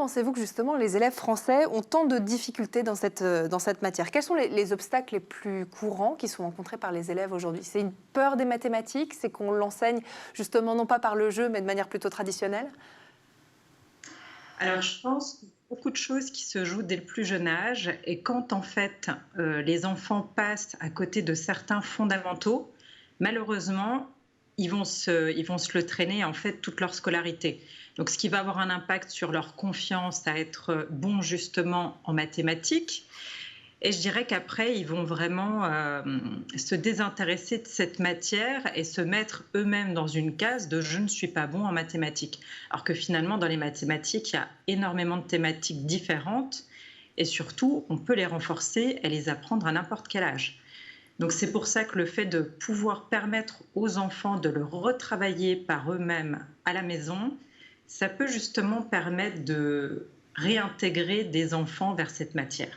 pensez-vous que justement les élèves français ont tant de difficultés dans cette matière? Quels sont les obstacles les plus courants qui sont rencontrés par les élèves aujourd'hui? C'est une peur des mathématiques? C'est qu'on l'enseigne justement non pas par le jeu, mais de manière plutôt traditionnelle? Alors, je pense qu'il y a beaucoup de choses qui se jouent dès le plus jeune âge et quand en fait les enfants passent à côté de certains fondamentaux, malheureusement, ils vont se le traîner en fait toute leur scolarité. Donc, ce qui va avoir un impact sur leur confiance à être bon justement en mathématiques. Et je dirais qu'après, ils vont vraiment se désintéresser de cette matière et se mettre eux-mêmes dans une case de je ne suis pas bon en mathématiques. Alors que finalement, dans les mathématiques, il y a énormément de thématiques différentes et surtout, on peut les renforcer et les apprendre à n'importe quel âge. Donc c'est pour ça que le fait de pouvoir permettre aux enfants de le retravailler par eux-mêmes à la maison, ça peut justement permettre de réintégrer des enfants vers cette matière.